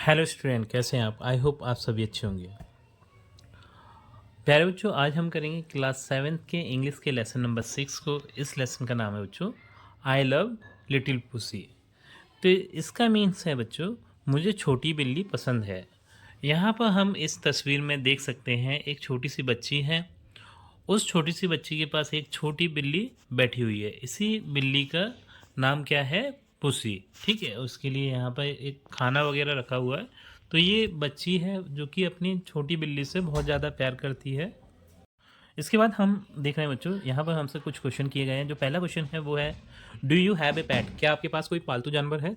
Hello student, कैसे हैं आप? आई होप आप सभी अच्छे होंगे। प्यारे बच्चों, आज हम करेंगे क्लास 7th के इंग्लिश के लेसन नंबर 6 को। इस लेसन का नाम है बच्चों आई लव लिटिल पुसी। तो इसका मीन्स है बच्चों मुझे छोटी बिल्ली पसंद है। यहाँ पर हम इस तस्वीर में देख सकते हैं एक छोटी सी बच्ची है। उस छोटी सी बच्ची के पास एक छोटी बिल्ली बैठी हुई है। इसी बिल्ली का नाम क्या है? पुसी। ठीक है, उसके लिए यहाँ पर एक खाना वगैरह रखा हुआ है। तो ये बच्ची है जो कि अपनी छोटी बिल्ली से बहुत ज़्यादा प्यार करती है। इसके बाद हम देख रहे हैं बच्चों, यहाँ पर हमसे कुछ क्वेश्चन किए गए हैं। जो पहला क्वेश्चन है वो है do you have a PAT? क्या आपके पास कोई पालतू जानवर है?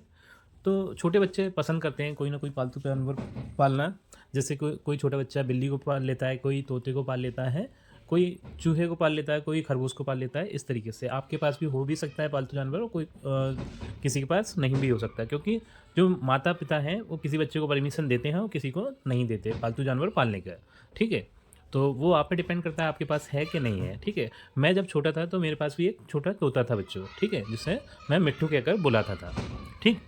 तो छोटे बच्चे पसंद करते हैं कोई ना कोई पालतू जानवर पालना। जैसे कोई कोई छोटा बच्चा बिल्ली को पाल लेता है, कोई तोते को पाल लेता है, कोई चूहे को पाल लेता है, कोई खरगोश को पाल लेता है। इस तरीके से आपके पास भी हो भी सकता है पालतू जानवर, और कोई किसी के पास नहीं भी हो सकता, क्योंकि जो माता पिता हैं वो किसी बच्चे को परमिशन देते हैं और किसी को नहीं देते पालतू जानवर पालने का। ठीक है, तो वो आप पे डिपेंड करता है आपके पास है कि नहीं है। ठीक है, मैं जब छोटा था तो मेरे पास भी एक छोटा तोता था बच्चों। ठीक है, जिसे मैं मिट्टू कहकर बुलाता था। ठीक।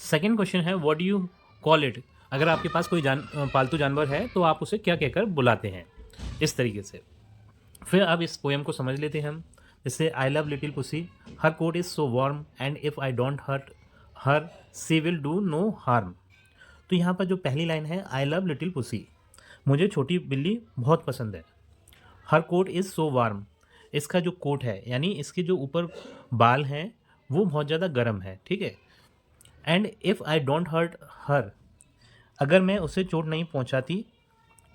सेकंड क्वेश्चन है what do you call it? अगर आपके पास कोई पालतू जानवर है तो आप उसे क्या कहकर बुलाते हैं? इस तरीके से। फिर अब इस पोएम को समझ लेते हैं हम। जैसे I love little pussy, her coat is so warm and if I don't hurt her she will do no harm. तो यहाँ पर जो पहली लाइन है आई लव लिटिल पुसी, मुझे छोटी बिल्ली बहुत पसंद है। Her coat is so warm, इसका जो कोट है यानी इसके जो ऊपर बाल हैं वो बहुत ज़्यादा गर्म है। ठीक है। And if I don't hurt her, अगर मैं उसे चोट नहीं पहुंचाती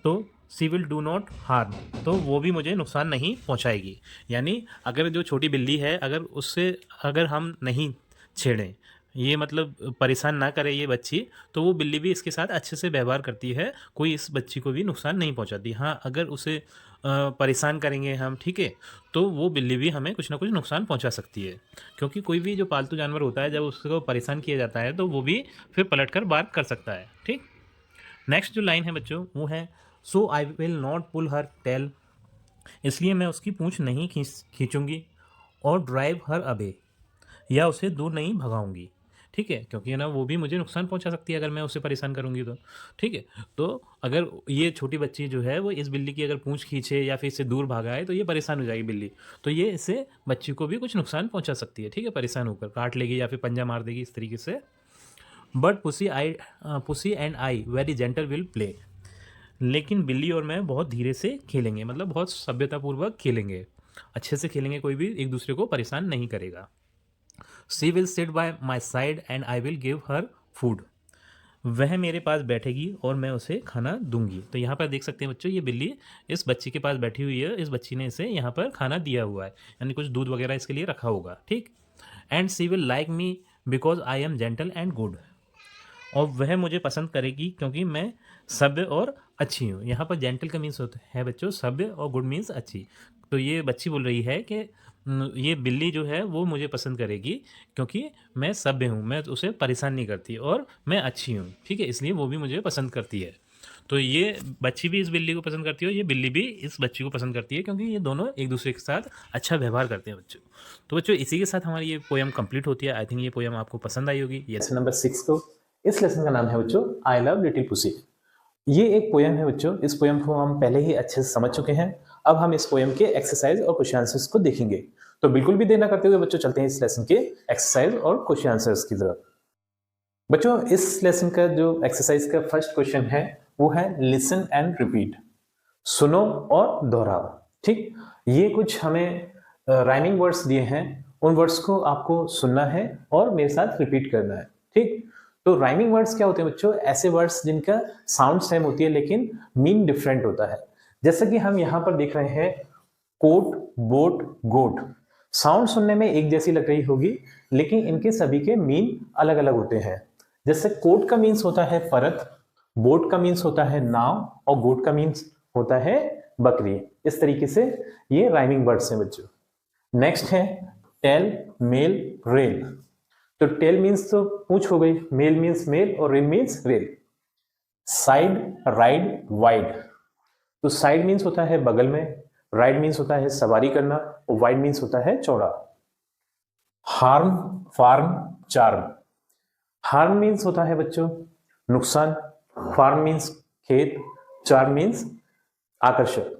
तो she will do not harm, तो वो भी मुझे नुकसान नहीं पहुंचाएगी। यानी अगर जो छोटी बिल्ली है अगर उससे अगर हम नहीं छेड़ें, ये मतलब परेशान ना करे ये बच्ची, तो वो बिल्ली भी इसके साथ अच्छे से व्यवहार करती है, कोई इस बच्ची को भी नुकसान नहीं पहुंचाती। हाँ, अगर उसे परेशान करेंगे हम, ठीक है, तो वो बिल्ली भी हमें कुछ ना कुछ नुकसान पहुंचा सकती है। क्योंकि कोई भी जो पालतू जानवर होता है जब उसको परेशान किया जाता है तो वो भी फिर पलट कर बात कर सकता है। ठीक। नेक्स्ट जो लाइन है बच्चों वो है so I will not pull her tail, इसलिए मैं उसकी पूंछ नहीं खींचूंगी, और ड्राइव हर अबे, या उसे दूर नहीं भगाऊंगी। ठीक है, क्योंकि ना वो भी मुझे नुकसान पहुंचा सकती है अगर मैं उसे परेशान करूंगी तो। ठीक है, तो अगर ये छोटी बच्ची जो है वो इस बिल्ली की अगर पूंछ खींचे या फिर इससे दूर भागाए तो ये परेशान हो जाएगी बिल्ली, तो ये इससे बच्ची को भी कुछ नुकसान पहुंचा सकती है। ठीक है, परेशान होकर काट लेगी या फिर पंजा मार देगी इस तरीके से। But pussy and I very gentle will play, लेकिन बिल्ली और मैं बहुत धीरे से खेलेंगे, मतलब बहुत सभ्यतापूर्वक खेलेंगे, अच्छे से खेलेंगे, कोई भी एक दूसरे को परेशान नहीं करेगा। She will sit by my side and I will give her food, वह मेरे पास बैठेगी और मैं उसे खाना दूंगी। तो यहाँ पर देख सकते हैं बच्चों ये बिल्ली इस बच्ची के पास बैठी हुई है, इस बच्ची ने इसे यहाँ पर खाना दिया हुआ है, यानी कुछ दूध वगैरह इसके लिए रखा होगा। ठीक। And she will like me because I am gentle and good, और वह मुझे पसंद करेगी क्योंकि मैं सभ्य और अच्छी हूँ। यहाँ पर जेंटल का मीन्स होता है बच्चों सभ्य, और गुड मीन्स अच्छी। तो ये बच्ची बोल रही है कि ये बिल्ली जो है वो मुझे पसंद करेगी क्योंकि मैं सभ्य हूँ, मैं उसे परेशान नहीं करती, और मैं अच्छी हूँ। ठीक है, इसलिए वो भी मुझे पसंद करती है। तो ये बच्ची भी इस बिल्ली को पसंद करती है और ये बिल्ली भी इस बच्ची को पसंद करती है, क्योंकि ये दोनों एक दूसरे के साथ अच्छा व्यवहार करते हैं बच्चों। तो बच्चों इसी के साथ हमारी ये पोएम कंप्लीट होती है। आई थिंक ये पोएम आपको पसंद आई होगी। लेसन नंबर 6 को, इस लेसन का नाम है बच्चों आई लव लिटिल पुसी। ये एक पोएम है बच्चों, इस पोएम को हम पहले ही अच्छे से समझ चुके हैं। अब हम इस पोएम के एक्सरसाइज और क्वेश्चन आंसर्स को देखेंगे। तो बिल्कुल भी देर ना करते हुए बच्चों चलते हैं इस लेसन के एक्सरसाइज और क्वेश्चन आंसर्स की तरफ। बच्चों इस लेसन का जो एक्सरसाइज का फर्स्ट क्वेश्चन है वो है लिसन एंड रिपीट, सुनो और दोहराओ। ठीक, ये कुछ हमें राइमिंग वर्ड्स दिए हैं, उन वर्ड्स को आपको सुनना है और मेरे साथ रिपीट करना है। ठीक, तो राइमिंग वर्ड्स क्या होते हैं बच्चों? ऐसे वर्ड्स जिनका साउंड सेम होती है लेकिन मीन डिफरेंट होता है। जैसा कि हम यहाँ पर देख रहे हैं कोट, बोट, गोट, साउंड सुनने में एक जैसी लग रही होगी लेकिन इनके सभी के मीन अलग अलग होते हैं। जैसे कोट का मीन्स होता है परत, बोट का मीन्स होता है नाव, और गोट का मीन्स होता है बकरी। इस तरीके से ये राइमिंग वर्ड्स हैं बच्चों। नेक्स्ट है टेल, मेल, रेल। तो टेल मीन्स तो पूंछ हो गई, मेल मीन्स मेल, और rail means rail. Side, ride, wide. तो साइड मीन्स होता है बगल में, राइड मीन्स होता है सवारी करना, और वाइड मीन्स होता है चौड़ा। Harm, farm, charm. Harm means होता है बच्चों नुकसान, फार्म मीन्स खेत, चार्म मीन्स आकर्षक।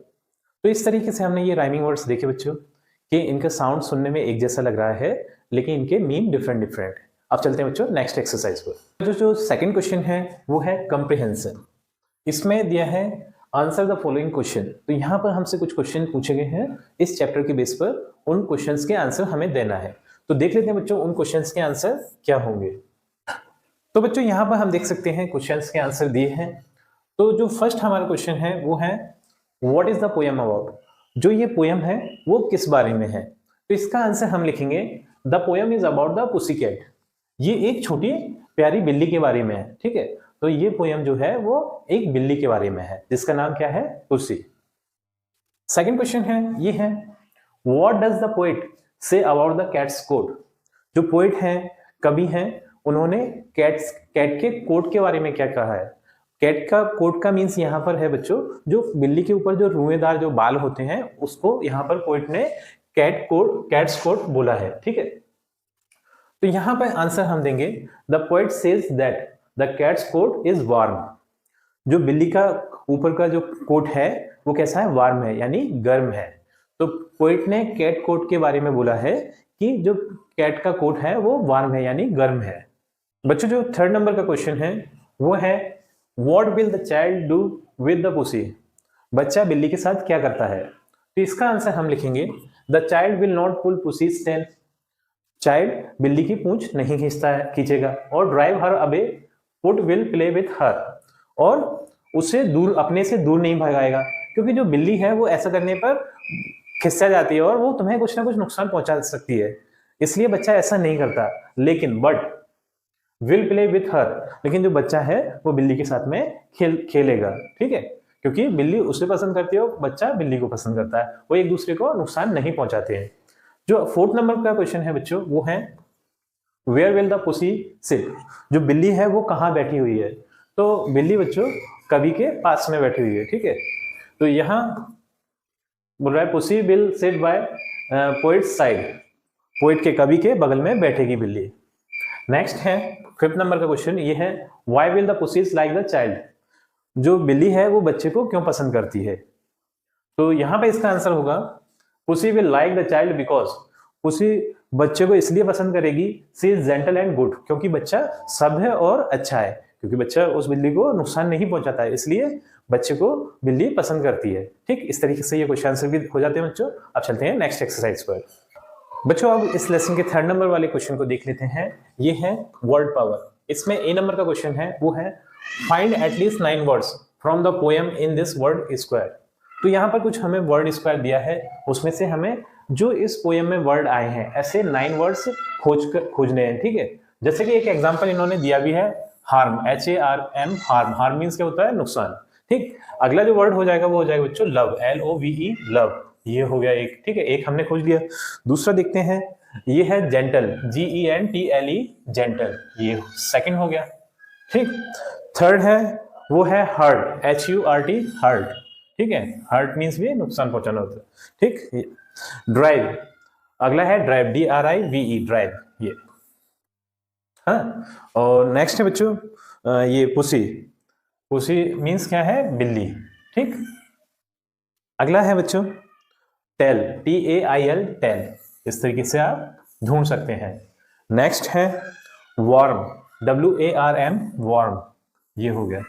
तो इस तरीके से हमने ये राइमिंग वर्ड्स देखे बच्चों कि इनका साउंड सुनने में एक जैसा लग रहा है लेकिन इनके मीन डिफरेंट डिफरेंट है। अब चलते हैं बच्चों नेक्स्ट एक्सरसाइज पर। जो सेकंड क्वेश्चन है वो है कंप्रिहेंशन। इसमें दिया है आंसर द फॉलोइंग क्वेश्चन। तो यहाँ पर हमसे कुछ क्वेश्चन पूछे गए हैं, इस चैप्टर के बेस पर उन क्वेश्चंस के आंसर हमें देना है। तो देख लेते हैं बच्चों उन क्वेश्चंस के आंसर क्या होंगे। तो बच्चों यहाँ पर हम देख सकते हैं क्वेश्चंस के आंसर दिए हैं। तो जो फर्स्ट हमारा क्वेश्चन है वो है what is the poem about. जो ये पोएम है वो किस बारे में है। तो इसका आंसर हम लिखेंगे the poem is about the pussy cat. ये एक छोटी प्यारी बिल्ली के बारे में है, ठीक है। तो ये पोएम जो है वो एक बिल्ली के बारे में है जिसका नाम क्या है, पुसी। सेकंड क्वेश्चन है ये है what does the poet say about the cat's coat. जो पोएट हैं, कवि हैं, उन्होंने कैट के कोट के बारे में क्या कहा है। कैट का कोट का मीन्स यहाँ पर है बच्चों जो बिल्ली के ऊपर जो रुएदार जो बाल होते हैं उसको यहाँ पर पोएट ने कैट्स कोट बोला है, ठीक है। तो यहाँ पर आंसर हम देंगे the poet says that the cat's coat is warm. जो बिल्ली का ऊपर का जो कोट है वो कैसा है, वार्म है यानी गर्म है। तो पोएट ने कैट कोट के बारे में बोला है कि जो कैट का कोट है वो वार्म है यानी गर्म है। बच्चों जो थर्ड नंबर का क्वेश्चन है वो है what will the child do with the pussy. बच्चा बिल्ली के साथ क्या करता है। तो इसका आंसर हम लिखेंगे the child will not pull pussy's tail. Child बिल्ली की पूंछ नहीं खींचेगा। और drive her away, put will play with her. और उसे दूर, अपने से दूर नहीं भगाएगा, क्योंकि जो बिल्ली है वो ऐसा करने पर खिस्सा जाती है और वो तुम्हें कुछ ना कुछ नुकसान पहुंचा सकती है, इसलिए बच्चा ऐसा नहीं करता। लेकिन बट विल प्ले विथ हर, लेकिन जो बच्चा है वो बिल्ली के साथ में खेलेगा, ठीक है, क्योंकि बिल्ली उसे पसंद करती है और बच्चा बिल्ली को पसंद करता है, वो एक दूसरे को नुकसान नहीं पहुंचाते हैं। जो फोर्थ नंबर का क्वेश्चन है बच्चों वो है where will the pussy sit. जो बिल्ली है वो कहाँ बैठी हुई है। तो बिल्ली बच्चों कवि के पास में बैठी हुई है, ठीक है। तो यहाँ बोल रहा है pussy will sit bye poet side. Poet के, कवि के बगल में बैठेगी बिल्ली। नेक्स्ट है फिफ्थ नंबर का क्वेश्चन, ये है why will the pussies like the child. जो बिल्ली है वो बच्चे को क्यों पसंद करती है। तो यहाँ पे इसका आंसर होगा pussy will like the child because. Pussy बच्चे को इसलिए पसंद करेगी, सी इज जेंटल एंड गुड, क्योंकि बच्चा सभ्य और अच्छा है, क्योंकि बच्चा उस बिल्ली को नुकसान नहीं पहुंचाता है, इसलिए बच्चे को बिल्ली पसंद करती है, ठीक। इस तरीके से ये क्वेश्चन आंसर भी हो जाते हैं बच्चों। अब चलते हैं नेक्स्ट एक्सरसाइज पर। बच्चों अब इस लेसन के थर्ड नंबर वाले क्वेश्चन को देख लेते हैं। ये है वर्ड पावर। इसमें ए नंबर का क्वेश्चन है वो है find at least 9 words from the poem in this word square. तो यहाँ पर कुछ हमें वर्ड स्क्वायर दिया है, उसमें से हमें जो इस पोएम में वर्ड आए हैं ऐसे 9 वर्ड्स खोजने हैं, ठीक है। जैसे कि एक एग्जांपल इन्होंने दिया भी है harm, HARM, harm. Harm means क्या होता है, नुकसान, ठीक। अगला जो वर्ड हो जाएगा वो हो जाएगा बच्चों लव, LOVE, लव। ये हो गया एक, ठीक है, एक हमने खोज लिया। दूसरा देखते हैं, ये है जेंटल, GENTLE, जेंटल, ये सेकंड हो गया, ठीक। थर्ड है वो है हर्ट, HURT, हर्ट, ठीक है। हर्ट मीन्स भी नुकसान पहुंचाना होता है, ठीक। ड्राइव, अगला है ड्राइव, DRIVE, ड्राइव, ये। हाँ, और नेक्स्ट है बच्चों ये पुसी। पुसी मीन्स क्या है, बिल्ली, ठीक। अगला है बच्चों टेल, TAIL, टेल। इस तरीके से आप ढूंढ सकते हैं। नेक्स्ट है वार्म, WARM, वार्म, ये हो गया।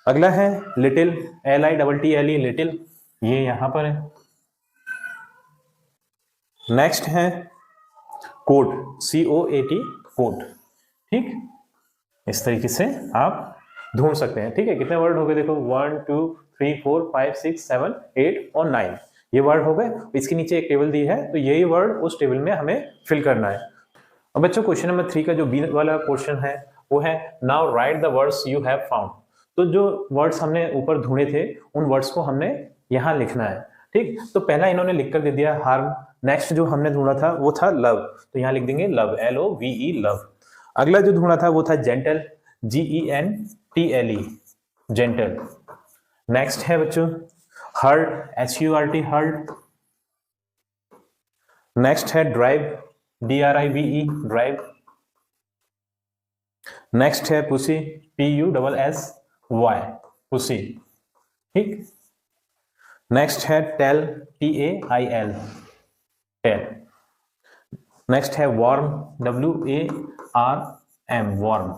अगला है लिटिल, LITTLE, लिटिल, ये यहां पर है। नेक्स्ट है कोट, COAT, कोट, ठीक। इस तरीके से आप ढूंढ सकते हैं, ठीक है। कितने वर्ड हो गए देखो, 1 2 3 4 5 6 7 8 और 9, ये वर्ड हो गए। इसके नीचे एक टेबल दी है, तो यही वर्ड उस टेबल में हमें फिल करना है। अब बच्चों क्वेश्चन नंबर 3 का जो बी वाला पोर्शन है वो है now right the words you have found. तो जो वर्ड्स हमने ऊपर ढूंढे थे उन वर्ड्स को हमने यहाँ लिखना है, ठीक। तो पहला इन्होंने लिख कर दे दिया हार्म। नेक्स्ट जो हमने ढूंढा था वो था लव, तो यहाँ लिख देंगे लव, LOVE, लव। अगला जो ढूंढा था वो था जेंटल, GENTLE, जेंटल। नेक्स्ट है बच्चों हर्ट, HURT, हर्ट। नेक्स्ट है ड्राइव, DRIVE, ड्राइव। नेक्स्ट है पुसी, PUSSY, पुसी, ठीक। नेक्स्ट है टेल, TAIL, टेल। नेक्स्ट है वार्म, WARM, वार्म।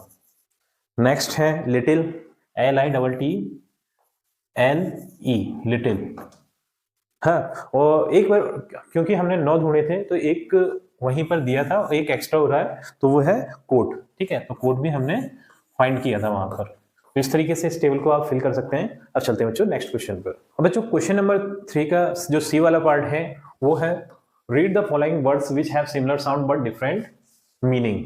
नेक्स्ट है लिटिल, LITTLE, लिटिल। हाँ, और एक बार क्योंकि हमने 9 ढूंढे थे तो एक वहीं पर दिया था, एक एक्स्ट्रा हो रहा है, तो वो है कोट, ठीक है। तो कोट भी हमने फाइंड किया था वहां पर। तो इस तरीके से इस टेबल को आप फिल कर सकते हैं। अब चलते हैं बच्चों नेक्स्ट क्वेश्चन पर। अब बच्चों क्वेश्चन नंबर 3 का जो सी वाला पार्ट है वो है read the following words which have similar sound but different meaning.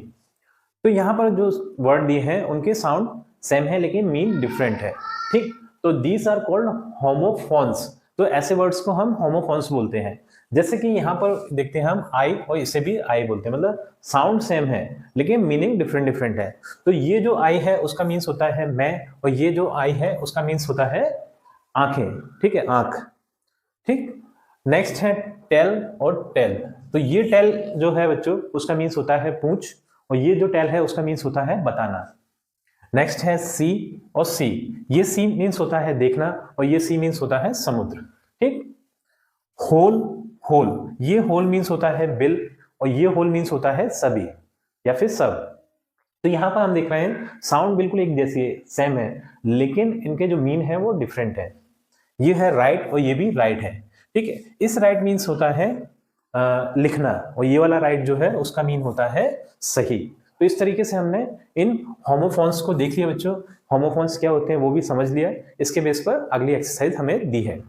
तो यहाँ पर जो वर्ड दिए हैं उनके साउंड सेम है लेकिन मीन डिफरेंट है, ठीक। तो दीज आर कॉल्ड होमोफोन्स। तो ऐसे वर्ड्स को हम होमोफोन्स बोलते हैं। जैसे कि यहाँ पर देखते हैं हम आई, और इसे भी आई बोलते हैं, मतलब साउंड सेम है लेकिन मीनिंग डिफरेंट डिफरेंट है। तो ये जो आई है उसका मीन्स होता है मैं, और ये जो आई है उसका मीन्स होता है आंखें, ठीक है, आंख, ठीक। नेक्स्ट है टेल और टेल। तो ये टेल जो है बच्चों उसका मीन्स होता है पूंछ, और ये जो टेल है उसका मीन्स होता है बताना। नेक्स्ट है सी और सी। ये सी मीन्स होता है देखना, और ये सी मीन्स होता है समुद्र, ठीक। होल, होल, ये होल मीन्स होता है बिल, और ये होल मीन्स होता है सभी या फिर सब। तो यहां पर हम देख रहे हैं साउंड बिल्कुल एक जैसी है, सेम है, लेकिन इनके जो मीन है वो डिफरेंट है। ये है राइट और ये भी राइट है, ठीक है। इस राइट मीन्स होता है लिखना, और ये वाला राइट जो है उसका मीन होता है सही। तो इस तरीके से हमने इन होमोफोन्स को देख लिया बच्चों। होमोफोन्स क्या होते हैं वो भी समझ लिया। इसके बेस पर अगली एक्सरसाइज हमें दी है।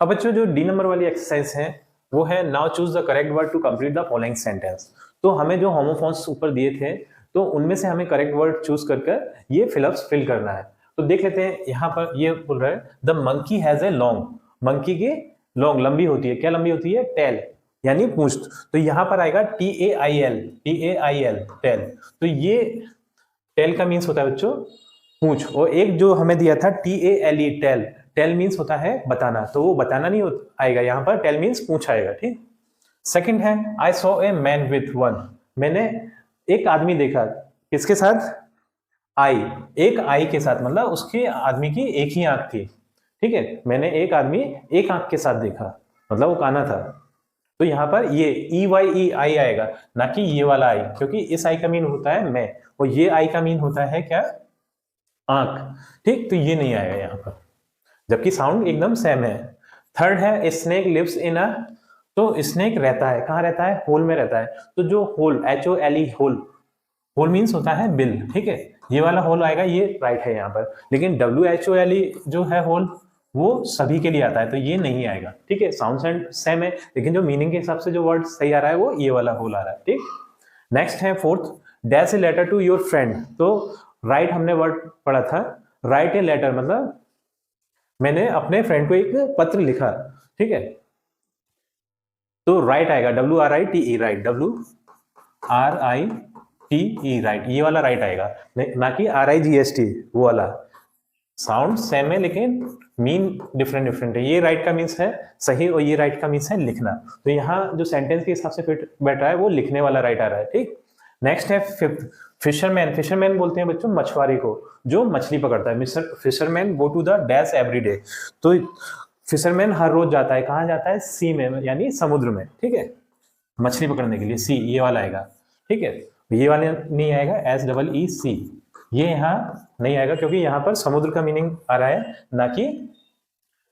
अब बच्चों जो डी नंबर वाली एक्सरसाइज है वो है now choose the correct word to complete the following sentence. तो हमें जो होमोफोन्स ऊपर दिए थे तो उनमें से हमें करेक्ट वर्ड चूज कर ये फिलअप्स फिल करना है। तो देख लेते हैं, यहाँ पर ये बोल रहा है the monkey has a long, monkey की लॉन्ग लंबी होती है, क्या लंबी होती है, टेल, यानी पूंछ। तो यहाँ पर आएगा TAIL, टेल। तो ये टेल का मीन्स होता है बच्चों पूंछ, और एक जो हमें दिया था TALE, टेल, टेल मीन्स होता है बताना, तो वो बताना नहीं आएगा यहाँ पर, टेल मीन्स पूंछ आएगा, ठीक। सेकंड है I saw a man with one, मैंने एक आदमी देखा, किसके साथ, आई, एक आई के साथ, मतलब उसके आदमी की एक ही आंख थी, ठीक है। मैंने एक आदमी एक आंख के साथ देखा, मतलब वो काना था। तो यहाँ पर ये EYE आई आएगा, ना कि ये वाला आई, क्योंकि इस आई का मीन होता है मैं, और ये आई का मीन होता है क्या, आंख, ठीक। तो ये नहीं आएगा यहाँ पर, जबकि साउंड एकदम सेम है। थर्ड है स्नेक लिव्स इन अ, तो स्नेक रहता है, कहाँ रहता है, होल में रहता है। तो जो hole, HOLE, hole, hole means होता है बिल, ठीक है। ये वाला होल आएगा, ये राइट है यहाँ पर। लेकिन WHOLE जो है होल वो सभी के लिए आता है, तो ये नहीं आएगा, ठीक है। साउंड सेम है लेकिन जो मीनिंग के हिसाब से जो वर्ड सही आ रहा है वो ये वाला होल आ रहा है, ठीक। नेक्स्ट है fourth, dash a letter to your friend. तो राइट हमने वर्ड पढ़ा था, राइट ए लेटर मतलब मैंने अपने फ्रेंड को एक पत्र लिखा, ठीक है। तो राइट आएगा WRITE, राइट, WRITE, राइट, ये वाला राइट आएगा, ना कि RIGST, वो वाला। साउंड सेम है लेकिन मीन डिफरेंट डिफरेंट है। ये राइट का मीन्स है सही, और ये राइट का मीन्स है लिखना। तो यहाँ जो सेंटेंस के हिसाब से फिट बैठ रहा है वो लिखने वाला राइट आ रहा है, ठीक। नेक्स्ट है फिफ्थ, फिशरमैन। फिशरमैन बोलते हैं बच्चों मछुआरे को जो मछली पकड़ता है। Mister fisherman go to the dash every day. तो फिशरमैन हर रोज जाता है, कहाँ जाता है, सी में, यानी समुद्र में, ठीक है, मछली पकड़ने के लिए। सी ये वाला आएगा, ठीक है। ये वाला नहीं आएगा, SEE, ये यहाँ नहीं आएगा क्योंकि यहाँ पर समुद्र का मीनिंग आ रहा है, ना कि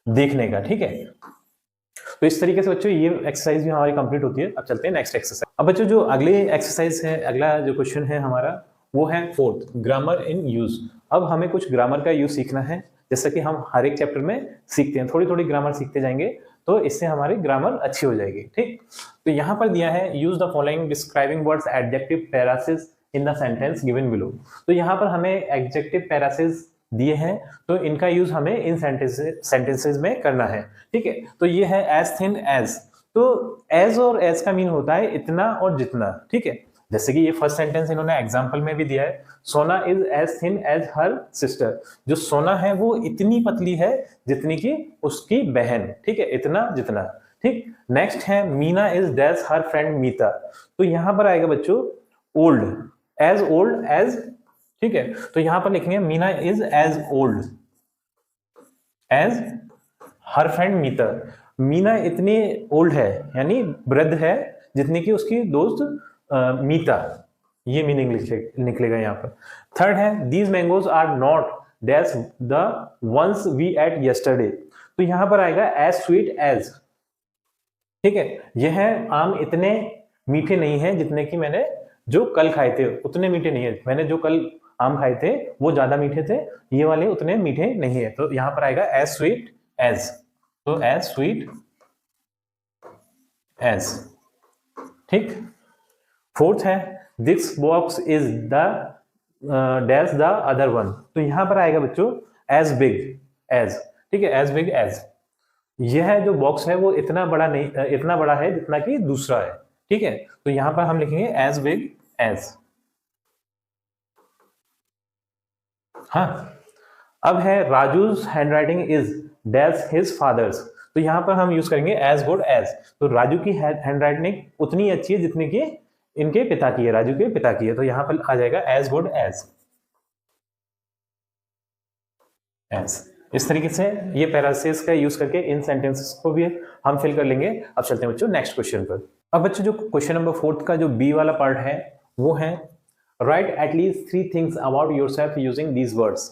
देखने का, ठीक है। तो इस तरीके से बच्चों ये एक्सरसाइज भी हमारी कंप्लीट होती है। अब चलते हैं नेक्स्ट एक्सरसाइज। अब बच्चों जो अगली एक्सरसाइज है, अगला जो क्वेश्चन है हमारा वो है फोर्थ, ग्रामर इन यूज। अब हमें कुछ ग्रामर का यूज सीखना है, जैसा कि हम हर एक चैप्टर में सीखते हैं, थोड़ी थोड़ी ग्रामर सीखते जाएंगे, तो इससे हमारी ग्रामर अच्छी हो जाएगी, ठीक। तो यहाँ पर दिया है use the following describing words adjective phrases in the sentence given below. तो यहाँ पर हमें एडजेक्टिव पैरासिस दिए हैं, तो इनका यूज हमें इन सेंटेंसेस में करना है, ठीक है। तो ये है एज थिन एज। तो एज और एज का मीन होता है इतना और जितना, ठीक है। जैसे कि ये फर्स्ट सेंटेंस इन्होंने एग्जांपल में भी दिया है, Sona is as thin as her sister. जो सोना है वो इतनी पतली है जितनी की उसकी बहन, ठीक है, इतना जितना, ठीक। नेक्स्ट है Meena is dash her friend Meeta. तो यहां पर आएगा बच्चों ओल्ड एज ठीक है, तो यहां पर लिखेंगे Meena is as old as her friend Meeta. Meena इतनी ओल्ड है यानी वृद्ध है जितनी कि उसकी दोस्त मीता। ये मीनिंग निकलेगा यहाँ पर। थर्ड है these mangoes are not dash the ones we ate yesterday. तो यहां पर आएगा एज स्वीट एज। ठीक है, यह आम इतने मीठे नहीं है जितने कि मैंने जो कल खाए थे उतने मीठे नहीं है। मैंने जो कल आम खाए थे वो ज्यादा मीठे थे, ये वाले उतने मीठे नहीं है। तो यहां पर आएगा एज स्वीट एज। तो एज स्वीट एज। ठीक। फोर्थ है this box is the dash the other one. तो यहां पर आएगा बच्चों एज बिग एज। ठीक है, एज बिग एज। यह जो बॉक्स है वो इतना बड़ा नहीं, इतना बड़ा है जितना कि दूसरा है। ठीक है, तो यहां पर हम लिखेंगे एज बिग एज। हाँ, अब है Raju's handwriting is dash his father's. तो यहां पर हम यूज करेंगे एज गुड एज। तो राजू की हैंडराइटिंग उतनी अच्छी है जितनी कि इनके पिता की है, राजू के पिता की है। तो यहां पर आ जाएगा एज गुड एज। एज। इस तरीके से ये पैरासेस का यूज करके इन सेंटेंसेस को भी हम फिल कर लेंगे। अब चलते हैं बच्चों नेक्स्ट क्वेश्चन पर। अब बच्चों जो क्वेश्चन नंबर 4 का जो बी वाला पार्ट है वो है right at least 3 things about yourself using these words.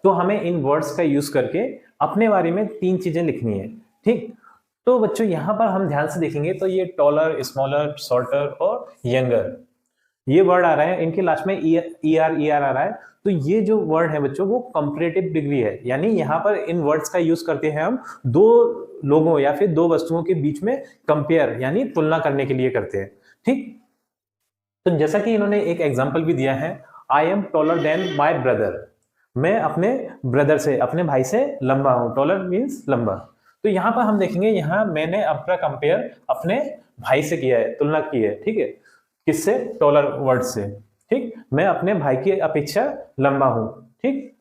तो हमें इन वर्ड्स का यूज करके अपने बारे में 3 चीजें लिखनी है। ठीक, तो बच्चों यहां पर हम ध्यान से देखेंगे तो ये टॉलर, स्मॉलर, शॉर्टर और यंगर ये वर्ड आ रहे हैं, इनके लास्ट में ई आर आ रहा है। तो ये जो वर्ड है बच्चों वो कंपैरेटिव डिग्री है, यानी यहाँ पर इन वर्ड्स का यूज करते हैं हम दो लोगों या फिर दो वस्तुओं के बीच में कंपेयर यानी तुलना करने के लिए करते हैं। ठीक, तो जैसा कि इन्होंने एक एग्जाम्पल भी दिया है, I am taller than my brother. मैं अपने ब्रदर से, अपने भाई से लंबा हूं। टॉलर मीन्स लंबा। तो यहां पर हम देखेंगे, यहां मैंने अपना कंपेयर अपने भाई से किया है, तुलना की है। ठीक है, किससे? टॉलर वर्ड से। ठीक, मैं अपने भाई की अपेक्षा लंबा हूं। ठीक,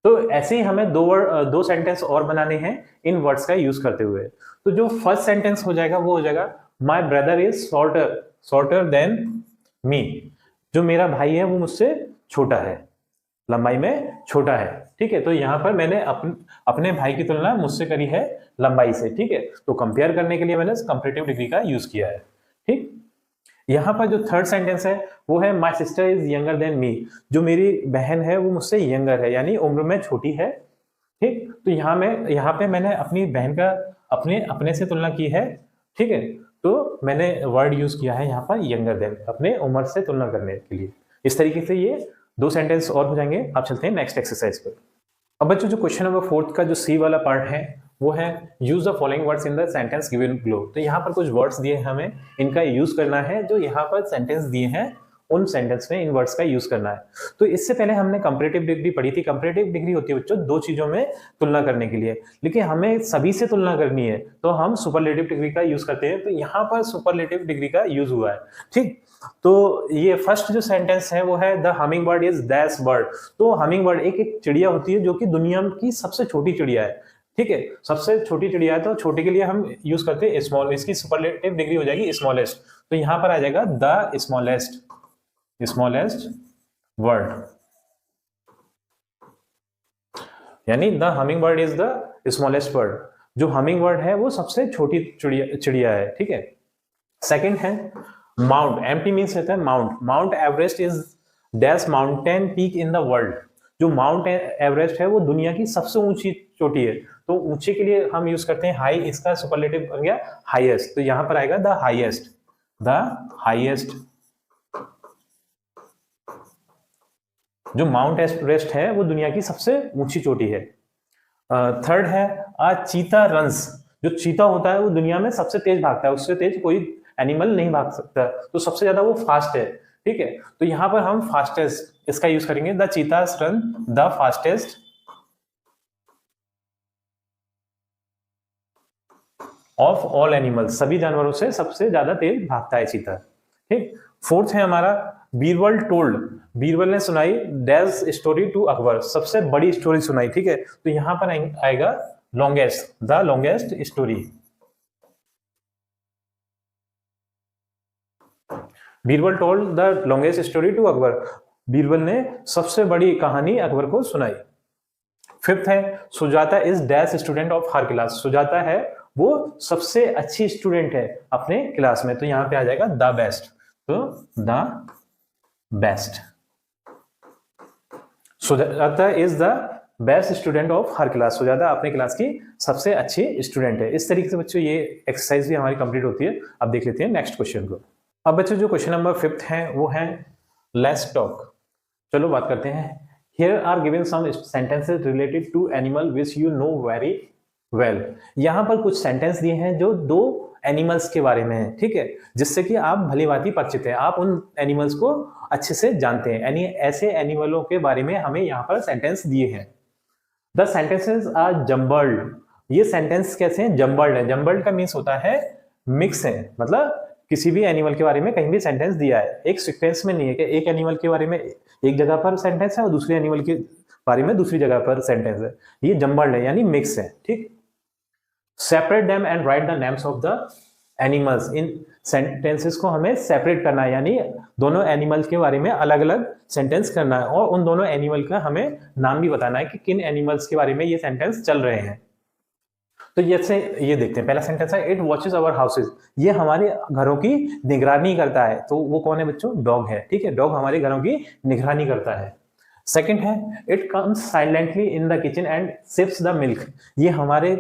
तो ऐसे ही हमें दो सेंटेंस और बनाने हैं इन वर्ड्स का यूज करते हुए। तो जो फर्स्ट सेंटेंस हो जाएगा वो हो जाएगा my brother is shorter than me. जो मेरा भाई है वो मुझसे छोटा है, लंबाई में छोटा है। ठीक है, तो यहां पर मैंने अपने भाई की तुलना मुझसे करी है लंबाई से। ठीक है, तो कंपेयर करने के लिए मैंने कंपैरेटिव डिग्री का यूज किया है। ठीक, यहां पर जो थर्ड सेंटेंस है वो है my sister is younger than me. जो मेरी बहन है वो मुझसे यंगर है यानी उम्र में छोटी है। ठीक, तो यहाँ पे मैंने अपनी बहन का अपने से तुलना की है। ठीक है, तो मैंने वर्ड यूज किया है यहाँ पर यंगर देन, अपने उम्र से तुलना करने के लिए। इस तरीके से ये 2 सेंटेंस और हो जाएंगे। आप चलते हैं नेक्स्ट एक्सरसाइज पर। अब बच्चों जो क्वेश्चन नंबर 4 का जो सी वाला पार्ट है वो है use the following words in the sentence given below. तो यहाँ पर कुछ वर्ड्स दिए हैं, हमें इनका यूज करना है। जो यहाँ पर सेंटेंस दिए हैं उन सेंटेंस में इन वर्ड्स का यूज करना है। तो इससे पहले हमने कंपैरेटिव डिग्री पढ़ी थी। कंपैरेटिव डिग्री होती है बच्चों 2 चीजों में तुलना करने के लिए, लेकिन हमें सभी से तुलना करनी है तो हम सुपरलेटिव डिग्री का यूज करते हैं। तो यहाँ पर सुपरलेटिव डिग्री का यूज हुआ है। ठीक, तो ये फर्स्ट जो सेंटेंस है वो है the humming bird is दैश bird. तो हमिंग बर्ड एक चिड़िया होती है जो कि दुनिया की सबसे छोटी चिड़िया है। ठीक है, सबसे छोटी चिड़िया है, तो छोटे के लिए हम यूज करते हैं स्मॉल। इसकी सुपरलेटिव डिग्री हो जाएगी स्मॉलेस्ट। तो यहां पर आ जाएगा द स्मॉलेस्ट वर्ड, यानी the humming bird is the smallest bird. जो हमिंग बर्ड है वो सबसे छोटी चिड़िया है। ठीक है, सेकंड है माउंट। एम्प्टी मीन्स रहता है mount. Mount Everest is dash mountain peak in the world. जो माउंट एवरेस्ट है वो दुनिया की सबसे ऊंची चोटी है। तो ऊंचे के लिए हम यूज करते हैं हाई, इसका सुपरलेटिव बन गया हाईएस्ट। तो यहां पर आएगा द हाईएस्ट। जो माउंट एवरेस्ट है वो दुनिया की सबसे ऊंची चोटी है। थर्ड है अ चीता रन्स। जो चीता होता है वो दुनिया में सबसे तेज भागता है, उससे तेज कोई एनिमल नहीं भाग सकता, तो सबसे ज्यादा वो फास्ट है। ठीक है, तो यहां पर हम फास्टेस्ट इसका यूज करेंगे, the चीतास run the fastest of all animals. सभी जानवरों से सबसे ज्यादा तेज भागता है चीता। ठीक, फोर्थ है हमारा बीरबल टोल्ड। बीरबल ने सुनाई डैश स्टोरी टू अकबर। सबसे बड़ी स्टोरी सुनाई। ठीक है, तो यहां पर आएगा longest, the longest story. Birbal told the longest story to Akbar. Birbal ने सबसे बड़ी कहानी अकबर को सुनाई। फिफ्थ है Sujata is dash student of her class. Sujata है वो सबसे अच्छी स्टूडेंट है अपने क्लास में, तो यहां पे आ जाएगा द बेस्ट। तो the best, Sujata is the best student of her class. Sujata अपने क्लास की सबसे अच्छी स्टूडेंट है। इस तरीके से बच्चों ये एक्सरसाइज भी हमारी कंप्लीट होती है। अब देख लेते हैं नेक्स्ट क्वेश्चन को। अब बच्चों जो क्वेश्चन नंबर 5 है वो है लेट्स टॉक। चलो बात करते हैं। Here are given some sentences related to animal which you know very well। यहाँ पर कुछ सेंटेंस दिए हैं जो दो एनिमल्स के बारे में है, ठीक है, जिससे कि आप भली भांति परिचित हैं, आप उन एनिमल्स को अच्छे से जानते हैं। यानी ऐसे एनिमलों के बारे में हमें यहाँ पर सेंटेंस दिए हैं। The sentences are jumbled. ये सेंटेंस कैसे हैं? जम्बल्ड है। जम्बल्ड का मीन्स होता है मिक्स है, मतलब किसी भी एनिमल के बारे में कहीं भी सेंटेंस दिया है, एक सीक्वेंस में नहीं है कि एक एनिमल के बारे में एक जगह पर सेंटेंस है और दूसरे एनिमल के बारे में दूसरी जगह पर सेंटेंस है। ये जम्बल्ड है यानी मिक्स है, ठीक। Separate them and right the names of the animals. In sentences को हमें सेपरेट करना है, यानी दोनों एनिमल्स के बारे में अलग अलग सेंटेंस करना है और उन दोनों एनिमल का हमें नाम भी बताना है कि किन एनिमल्स के बारे में ये सेंटेंस चल रहे हैं। तो जैसे ये देखते हैं, पहला सेंटेंस है इट वॉचेस अवर हाउसेज। ये हमारे घरों की निगरानी करता है। तो वो कौन है बच्चों? डॉग है, ठीक है। डॉग हमारे घरों की निगरानी करता है। सेकंड है it comes silently in the kitchen and sips the milk. ये हमारे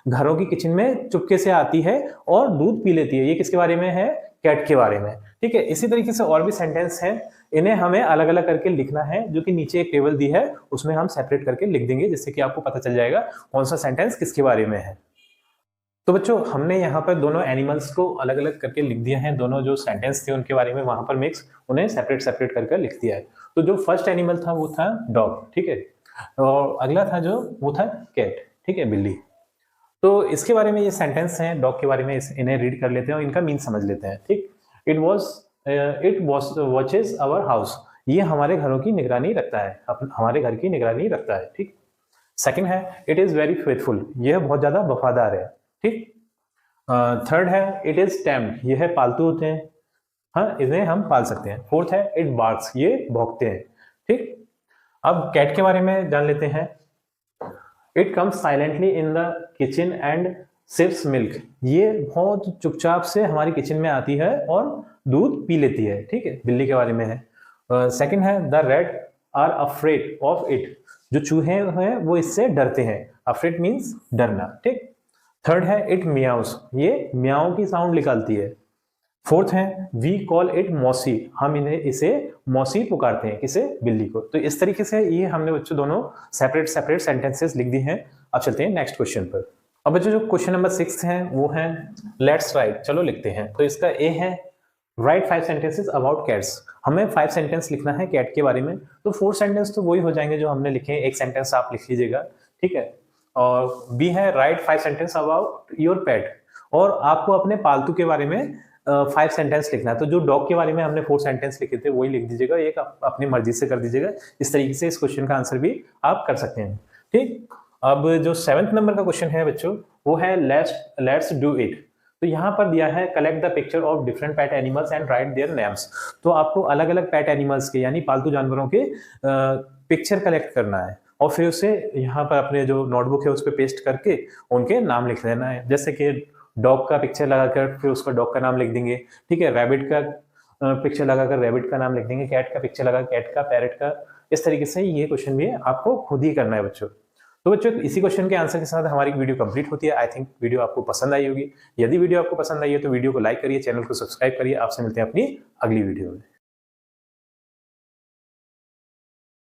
घरों की किचन में चुपके से आती है और दूध पी लेती है। ये किसके बारे में है? कैट के बारे में, ठीक है। इसी तरीके से और भी सेंटेंस है, इन्हें हमें अलग अलग करके लिखना है, जो कि नीचे एक टेबल दी है उसमें हम सेपरेट करके लिख देंगे, जिससे कि आपको पता चल जाएगा कौन सा सेंटेंस किसके बारे में है। तो बच्चों हमने यहाँ पर दोनों एनिमल्स को अलग अलग करके लिख दिया है, दोनों जो सेंटेंस थे उनके बारे में वहां पर मिक्स उन्हें सेपरेट सेपरेट करके लिख दिया है। तो जो फर्स्ट एनिमल था वो था डॉग, ठीक है, और अगला था जो वो था कैट, ठीक है, बिल्ली। तो इसके बारे में ये सेंटेंस हैं डॉग के बारे में, इन्हें रीड कर लेते हैं और इनका मीन समझ लेते हैं, ठीक। It watches our house. ये हमारे घरों की निगरानी रखता है, हमारे घर की निगरानी रखता है, ठीक। सेकंड है इट इज वेरी फेथफुल। यह बहुत ज्यादा वफादार है, ठीक। थर्ड है इट इज टैम्ड। यह है पालतू होते हैं, हाँ, इन्हें हम पाल सकते हैं। फोर्थ है इट बार्क्स। ये भौंकते हैं, ठीक। अब कैट के बारे में जान लेते हैं। It comes silently in the kitchen and sips milk. ये बहुत चुपचाप से हमारी किचन में आती है और दूध पी लेती है, ठीक है। बिल्ली के बारे में है। सेकंड है the rat are afraid of it. जो चूहे हैं वो इससे डरते हैं। अफ्रेड मीन्स डरना, ठीक। थर्ड है इट मियाउस। ये म्याऊ की साउंड निकालती है। फोर्थ है वी कॉल इट मौसी। हम इसे मौसी पुकारते हैं, किसे? बिल्ली को। तो इस तरीके से ये हमने बच्चों दोनों सेपरेट सेपरेट सेंटेंसेस लिख दिए हैं। अब चलते हैं नेक्स्ट क्वेश्चन पर। अब बच्चों जो क्वेश्चन नंबर 6 है वो है लेट्स राइट। चलो लिखते हैं। तो इसका ए है राइट 5 सेंटेंसेस अबाउट कैट्स। हमें 5 सेंटेंस लिखना है कैट के बारे में। तो 4 सेंटेंस तो वही हो जाएंगे जो हमने लिखे हैं, एक सेंटेंस आप लिख लीजिएगा, ठीक है। और बी है राइट 5 सेंटेंस अबाउट योर पेट। और आपको अपने पालतू के बारे में 5 सेंटेंस लिखना है। तो जो डॉग के बारे में हमने 4 सेंटेंस लिखे थे वही लिख दीजिएगा, एक अपनी मर्जी से कर दीजिएगा। इस तरीके से इस क्वेश्चन का आंसर भी आप कर सकते हैं, ठीक। अब जो 7th नंबर का क्वेश्चन है बच्चों वो है लेट्स डू इट। तो यहाँ पर दिया है collect the picture of different pet animals and right their names. तो आपको अलग अलग पेट एनिमल्स के यानी पालतू जानवरों के पिक्चर कलेक्ट करना है और फिर उसे यहाँ पर अपने जो नोटबुक है उस पर पेस्ट करके उनके नाम लिख देना है। जैसे कि डॉग का पिक्चर लगाकर फिर उसका डॉग का नाम लिख देंगे, ठीक है। रैबिट का पिक्चर लगाकर रैबिट का नाम लिख देंगे, कैट का पिक्चर लगा कैट का, पैरेट का। इस तरीके से ये क्वेश्चन भी आपको खुद ही करना है बच्चों। तो बच्चों इसी क्वेश्चन के आंसर के साथ हमारी वीडियो कंप्लीट होती है। आई थिंक वीडियो आपको पसंद आई होगी। यदि वीडियो आपको पसंद आई है तो वीडियो को लाइक करिए, चैनल को सब्सक्राइब करिए। आपसे मिलते हैं अपनी अगली वीडियो में।